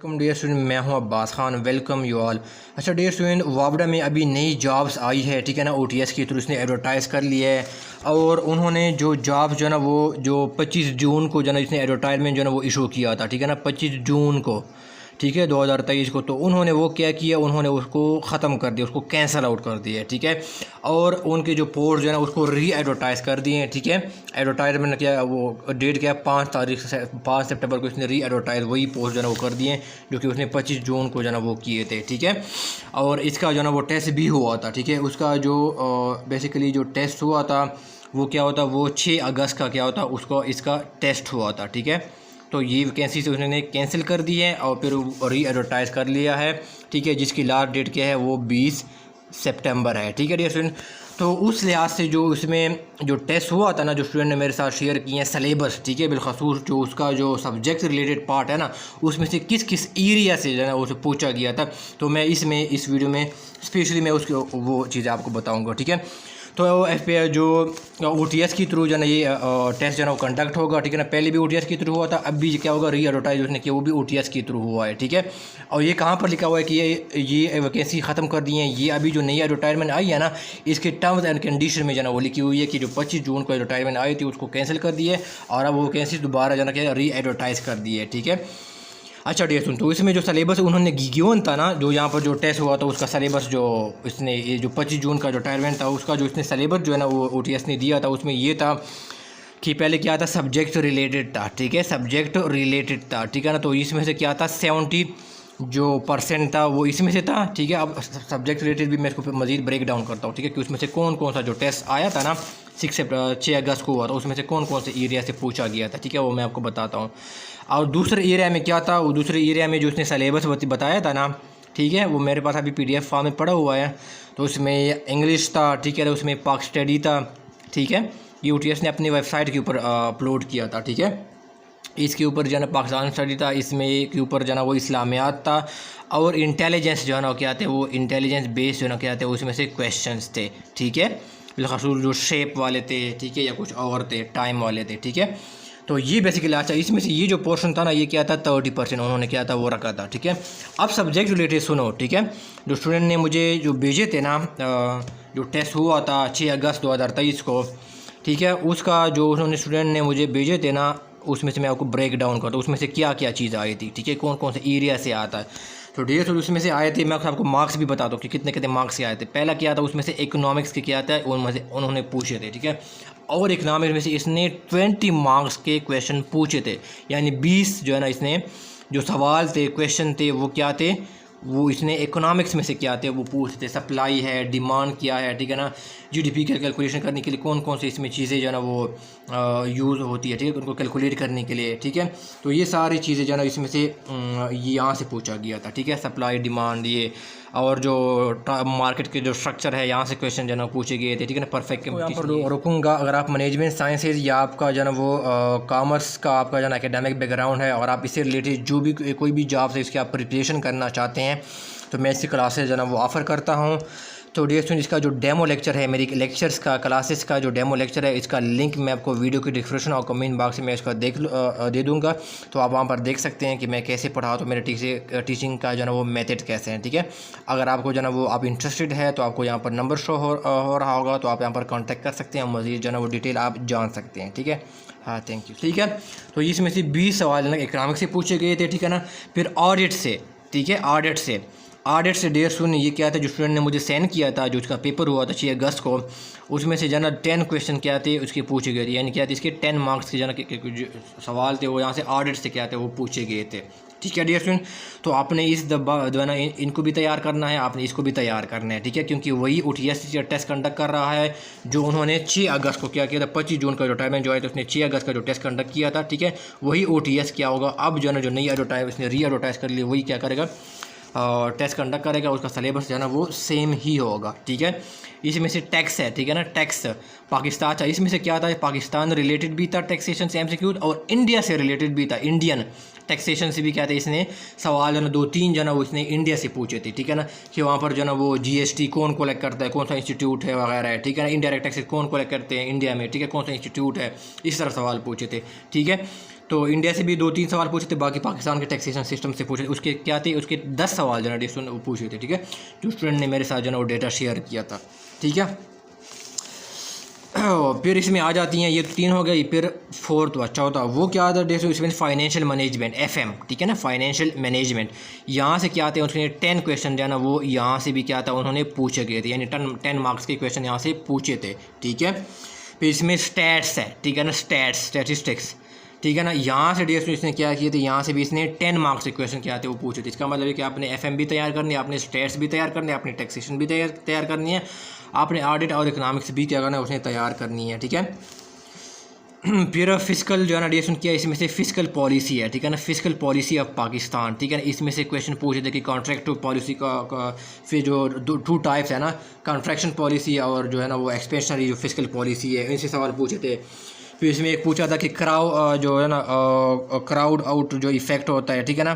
Welcome dear student, मैं हूं Abbas Khan. Welcome you all. अच्छा डियर स्टूडेंट, वावडा में अभी नई जॉब्स आई है, ठीक है ना। ओटीएस के थ्रू इसने एडवर्टाइज़ कर लिया है और उन्होंने जो जॉब्स जो है ना वो जो 25 जून को जो है ना इसने एडवर्टाइजमेंट जो है ना वो इशू किया था, ठीक है ना, 25 जून को, ठीक है, 2023 को। तो उन्होंने वो क्या किया, उन्होंने उसको ख़त्म कर दिया, उसको कैंसिल आउट कर दिया, ठीक है। और उनके जो पोस्ट जो है ना उसको री एडवर्टाइज़ कर दिए हैं, ठीक है। एडवर्टाइजमेंट क्या, वो डेट क्या है, 5 सितंबर को इसने री एडवर्टाइज वही पोस्ट जो है ना वो कर दिए हैं जो कि उसने 25 जून को जो है ना वो किए थे, ठीक है। और इसका जो है ना वो टेस्ट भी हुआ था, ठीक है। उसका जो बेसिकली जो टेस्ट हुआ था वो क्या होता, वो 6 अगस्त का क्या होता, उसको इसका टेस्ट हुआ था, ठीक है। तो ये वैकेंसी से उसने कैंसिल कर दी है और फिर री एडवर्टाइज़ कर लिया है, ठीक है, जिसकी लास्ट डेट क्या है, वो 20 सितंबर है, ठीक है डियर स्टूडेंट। तो उस लिहाज से जो उसमें जो टेस्ट हुआ था ना, जो स्टूडेंट ने मेरे साथ शेयर किए हैं सलेबस, ठीक है, बिलखसूस जो उसका जो सब्जेक्ट रिलेटेड पार्ट है ना, उसमें से किस किस एरिया से जो है ना उसे पूछा गया था, तो मैं इस वीडियो में स्पेशली मैं उसकी वो चीज़ें आपको बताऊँगा, ठीक है। तो जो OTS के थ्रू जो है ना ये टेस्ट जो है ना वो कंडक्ट होगा, ठीक है ना। पहले भी OTS के थ्रू हुआ था, अब भी क्या होगा, री एडवर्टाइज उसने किया, वो भी OTS के थ्रू हुआ है, ठीक है। और ये कहाँ पर लिखा हुआ है कि ये वैकेंसी ख़त्म कर दी है। ये अभी जो नई एडवर्टाइजमेंट आई है ना, इसके टर्म्स एंड कंडीशन में जो है ना वो लिखी हुई है कि जो 25 जून को एडवर्टाइजमेंट आई थी उसको कैंसिल कर दी है और अब वो वैकेंसी दोबारा जो है ना क्या री एडवर्टाइज़ कर दी है, ठीक है। अच्छा डियर सुन, तो इसमें जो सलेबस उन्होंने गिवन था ना, जो यहाँ पर जो टेस्ट हुआ था उसका सलेबस जो इसने ये जो 25 जून का जो रिटायरमेंट था उसका जो इसने सलेबस जो है ना वो OTS ने दिया था, उसमें ये था कि पहले क्या था, सब्जेक्ट रिलेटेड था, ठीक है, सब्जेक्ट रिलेटेड था, ठीक है ना। तो इसमें से क्या था, 70% था वो इसमें से था, ठीक है। अब सब्जेक्ट रिलेटेड भी मैं इसको मज़ीद ब्रेक डाउन करता हूँ, ठीक है, कि उसमें से कौन कौन सा जो टेस्ट आया था ना 6 अगस्त को हुआ था, उसमें से कौन कौन से एरिया से पूछा गया था, ठीक है, वो मैं आपको बताता हूँ। और दूसरे एरिया में क्या था, वो दूसरे एरिया में जो उसने सलेबस बताया था ना, ठीक है, वो मेरे पास अभी PDF फॉर्म में पड़ा हुआ है। तो उसमें इंग्लिश था, ठीक है, उसमें पाक स्टडी था, ठीक है। ये OTS ने अपनी वेबसाइट के ऊपर अपलोड किया था, ठीक है। इसके ऊपर जो है ना पाकिस्तान स्टडी था, इसमें के ऊपर जो है ना वो इस्लामियात था और इंटेलिजेंस जो है ना क्या थे, वो इंटेलिजेंस बेस्ड जो है ना क्या थे, उसमें से क्वेश्चंस थे, ठीक है, बिलखसूस जो शेप वाले थे, ठीक है, या कुछ और थे, टाइम वाले थे, ठीक है। तो ये बेसिकली अच्छा, इसमें से ये जो पोर्शन था ना ये क्या था, 30% उन्होंने क्या था वो रखा था, ठीक है। अब सब्जेक्ट रिलेटेड सुनो, ठीक है। जो स्टूडेंट ने मुझे जो भेजे थे ना, जो टेस्ट हुआ था 6 अगस्त 2023 को, ठीक है, उसका जो उन्होंने स्टूडेंट ने मुझे भेजे थे ना, उसमें से मैं आपको ब्रेक डाउन करता हूँ उसमें से क्या क्या चीज़ आई थी, ठीक है, कौन कौन से एरिया से आता है। तो डियर स्टूडेंट उसमें से आए थे, मैं आपको मार्क्स भी बताता हूँ कि कितने कितने मार्क्स से आए थे। पहला क्या था, उसमें से इकोनॉमिक्स के क्या था, उनमें से उन्होंने पूछे थे, ठीक है। और इकोनॉमिक्स में से इसने 20 मार्क्स के क्वेश्चन पूछे थे, यानी 20 जो है ना इसने जो सवाल थे, क्वेश्चन थे, वो क्या थे, वो इसने इकोनॉमिक्स में से क्या थे वो पूछते थे। सप्लाई है, डिमांड क्या है, ठीक है ना, GDP का कैलकुलेशन करने के लिए कौन कौन से इसमें चीज़ें जो है ना वो यूज़ होती है, ठीक है, उनको कैलकुलेट करने के लिए, ठीक है। तो ये सारी चीज़ें जो है ना इसमें से ये यहाँ से पूछा गया था, ठीक है, सप्लाई, डिमांड, ये और जो मार्केट के जो स्ट्रक्चर है यहाँ से क्वेश्चन जो है ना पूछे गए थे, ठीक है ना। परफेक्ट यहाँ पर रुकूँगा। अगर आप मैनेजमेंट साइंसेज या आपका जो है ना वो कॉमर्स का आपका जो है ना एकेडमिक बैकग्राउंड है और आप इससे रिलेटेड जो भी कोई भी जॉब से इसकी आप प्रिपरेशन करना चाहते हैं, तो मैं इसकी क्लासेज जो है ना वो ऑफ़र करता हूँ। तो डियर स्टूडेंट, इसका जो डेमो लेक्चर है, मेरी लेक्चर्स का क्लासेस का जो डेमो लेक्चर है, इसका लिंक मैं आपको वीडियो की डिस्क्रिप्शन और कमेंट बॉक्स में इसका दे दूँगा। तो आप वहाँ पर देख सकते हैं कि मैं कैसे पढ़ाता हूँ, मेरे टीचिंग का जो है ना वो मेथड कैसे हैं, ठीक है। अगर आपको जो है ना वो आप इंटरेस्टेड है तो आपको यहाँ पर नंबर शो हो रहा होगा, तो आप यहाँ पर कॉन्टैक्ट कर सकते हैं, मज़ीद जो है ना वो डिटेल आप जान सकते हैं, ठीक है। हाँ, थैंक यू, ठीक है। तो इसमें से 20 सवाल ना इकोनॉमिक्स से पूछे गए थे, ठीक है ना। फिर ऑडिट से, ठीक है, ऑडिट से डेढ़ सुन, ये क्या था, जो स्टूडेंट ने मुझे सेंड किया था, जो उसका पेपर हुआ था 6 अगस्त को, उसमें से जना 10 क्वेश्चन क्या थे उसके पूछे गए थे, यानी क्या थे, इसके 10 मार्क्स के जना जो सवाल थे वो यहाँ से ऑडिट से क्या थे वो पूछे गए थे, ठीक है डियर स्टूडेंट। तो आपने इस दबा इनको भी तैयार करना है, आपने इसको भी तैयार करना है, ठीक है, क्योंकि वही OTS टेस्ट कंडक्ट कर रहा है जो उन्होंने 6 अगस्त को क्या किया था, 25 जून का जो टाइम जो है तो उसने 6 अगस्त का जो टेस्ट कंडक्ट किया था, ठीक है। वही OTS क्या होगा, अब जो है ना जो नई एडवर्टाइज उसने री एडवर्टाइज कर लिया, वही क्या करेगा, टेस्ट कंडक्ट करेगा, उसका सलेबस जो है ना वो सेम ही होगा, ठीक है। इसमें से टैक्स है, ठीक है ना, टैक्स पाकिस्तान, अच्छा इसमें से क्या था, पाकिस्तान रिलेटेड भी था टैक्सेशन से MCQ, और इंडिया से रिलेटेड भी था, इंडियन टैक्सेशन से भी क्या था, इसने सवाल जो ना 2-3 जो ना वो इसने इंडिया से पूछे थे, ठीक है ना, कि वहाँ पर जो ना वो GST कौन कलेक्ट करता है, कौन सा इंस्टीट्यूट है वगैरह है, ठीक है ना, इनडायरेक्ट टैक्सेस कौन कलेक्ट करते हैं इंडिया में, ठीक है, कौन सा इंस्टीट्यूट है, इस तरह सवाल पूछे थे, ठीक है। तो इंडिया से भी 2-3 सवाल पूछे थे, बाकी पाकिस्तान के टैक्सेशन सिस्टम से पूछे, उसके क्या थे, उसके 10 सवाल जो है वो पूछे थे, ठीक है, जो स्टूडेंट ने मेरे साथ जो है वो डेटा शेयर किया था, ठीक है। फिर इसमें आ जाती हैं, ये 3 हो गई, फिर फोर्थ व चौथा वो क्या आता है, इसमें फाइनेंशियल मैनेजमेंट FM, ठीक है ना, फाइनेंशियल मैनेजमेंट। यहाँ से क्या आते हैं, उसके 10 क्वेश्चन जो है ना वो यहाँ से भी क्या था उन्होंने पूछे गए थे, यानी 10 मार्क्स के क्वेश्चन यहाँ से पूछे थे, ठीक है। फिर इसमें स्टैट्स है, ठीक है ना, स्टैटिस्टिक्स, ठीक है ना, यहाँ से DSO इसने क्या किए थे, यहाँ से भी इसने 10 मार्क्स के क्वेश्चन क्या थे वो पूछे थे। इसका मतलब है कि आपने FM भी तैयार करनी है, आपने स्टैट्स भी तैयार करनी है, आपने टैक्सेशन भी तैयार करनी है, आपने ऑडिट और इकोनॉमिक्स भी क्या करना है उसने तैयार करनी है, ठीक है। फिर फिजिकल जो है ना DSO किया, इसमें से फिजिकल पॉलिसी है, ठीक है ना, फिजिकल पॉलिसी ऑफ पाकिस्तान, ठीक है ना, इसमें से क्वेश्चन पूछे थे कि कॉन्ट्रैक्ट पॉलिसी का फिर जो 2 टाइप्स है ना, कॉन्ट्रैक्शन पॉलिसी और जो है ना वो एक्सपेंशनरी जो फिजिकल पॉलिसी है, इनसे सवाल पूछे थे। फिर इसमें एक पूछा था कि जो है ना क्राउड आउट जो इफ़ेक्ट होता है, ठीक है ना,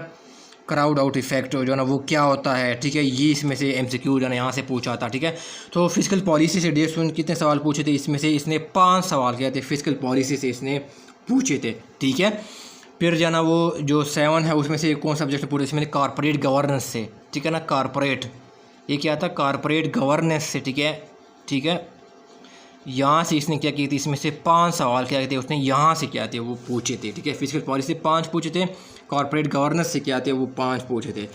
क्राउड आउट इफ़ेक्ट जो है ना वो क्या होता है, ठीक है, ये इसमें से MCQ जो है ना यहाँ से पूछा था, ठीक है। तो फिजिकल पॉलिसी से DSO कितने सवाल पूछे थे, इसमें से इसने 5 सवाल किए थे, फिजिकल पॉलिसी से इसने पूछे थे, ठीक है। फिर जो है ना वो जो 7 है उसमें से कौन सब्जेक्ट पूछे, इसमें कॉर्पोरेट गवर्नेंस से, ठीक है ना, कॉर्पोरेट, ये क्या था, कॉर्पोरेट गवर्नेंस से, ठीक है, ठीक है। यहाँ से इसने क्या किए थे, इसमें से 5 सवाल क्या थे उसने यहाँ से क्या थे वो पूछे थे, ठीक है। फिजिकल पॉलिसी 5 पूछे थे, कॉर्पोरेट गवर्नेंस से क्या थे वो 5 पूछे थे।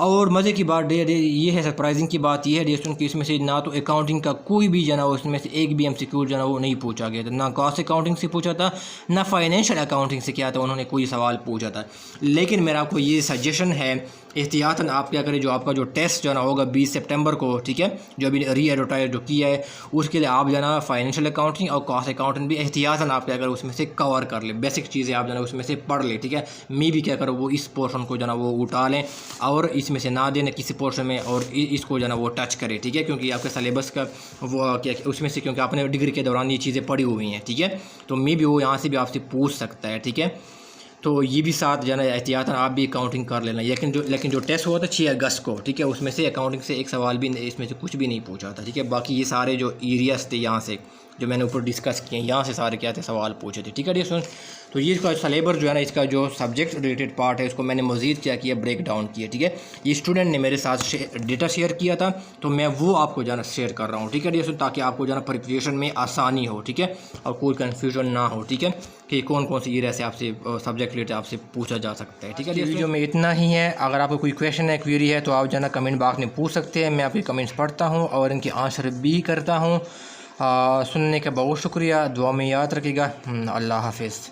और मज़े की बात ये है, सरप्राइजिंग की बात ये है DSO कि इसमें से ना तो अकाउंटिंग का कोई भी जना उसमें से एक भी MCQ जना वो नहीं पूछा गया था, ना कॉस्ट अकाउंटिंग से पूछा था, ना फाइनेंशियल अकाउंटिंग से क्या था उन्होंने कोई सवाल पूछा था। लेकिन मेरा आपको ये सजेशन है, एहतियातन आप क्या करें, जो आपका जो टेस्ट जो ना होगा 20 सितंबर को, ठीक है, जो अभी री-एडवर्टाइज जो किया है उसके लिए आप जाना फाइनेंशियल अकाउंटिंग और कॉस्ट अकाउंटिंग भी एहतियातन आप क्या करें उसमें से कवर कर ले, बेसिक चीज़ें आप जाना उसमें से पढ़ ले, ठीक है। मैं भी क्या करो वो इस पोर्शन को जाना वो उठा लें और इसमें से ना देने किसी पोर्शन में, और इसको जाना वो टच करें, ठीक है, क्योंकि आपके सिलेबस का वो क्या उसमें से, क्योंकि आपने डिग्री के दौरान ये चीज़ें पढ़ी हुई हैं, ठीक है। तो मैं भी वो यहाँ से भी आपसे पूछ सकता है, ठीक है। तो ये भी साथ जो है ना एहतियातन आप भी अकाउंटिंग कर लेना। लेकिन जो टेस्ट हुआ था 6 अगस्त को, ठीक है, उसमें से अकाउंटिंग से एक सवाल भी इसमें से कुछ भी नहीं पूछा था, ठीक है। बाकी ये सारे जो एरियाज थे यहाँ से जो मैंने ऊपर डिस्कस किए यहाँ से सारे क्या थे सवाल पूछे थे, ठीक है DSO। तो ये इसका सलेबर जो है ना इसका जो सब्जेक्ट रिलेटेड पार्ट है इसको मैंने मज़ीद क्या किया, ब्रेक डाउन किया, ठीक है। ये स्टूडेंट ने मेरे साथ डेटा शेयर किया था तो मैं वो आपको जो है ना शेयर कर रहा हूँ, ठीक है DSO, ताकि आपको जो है ना प्रिपरेशन में आसानी हो, ठीक है, और कोई कन्फ्यूजन ना हो, ठीक है, कि कौन कौन सी एरिया से आपसे सब्जेक्ट रिलेटेड आपसे पूछा जा सकता है, ठीक है। वीडियो में इतना ही है। अगर आपको कोई क्वेश्चन है, क्वेरी है तो आप जो है ना कमेंट बॉक्स में पूछ सकते हैं, मैं आपके कमेंट्स पढ़ता हूँ और इनके आंसर भी करता हूँ। सुनने का बहुत शुक्रिया, दुआ में याद रखिएगा। अल्लाह हाफिज़।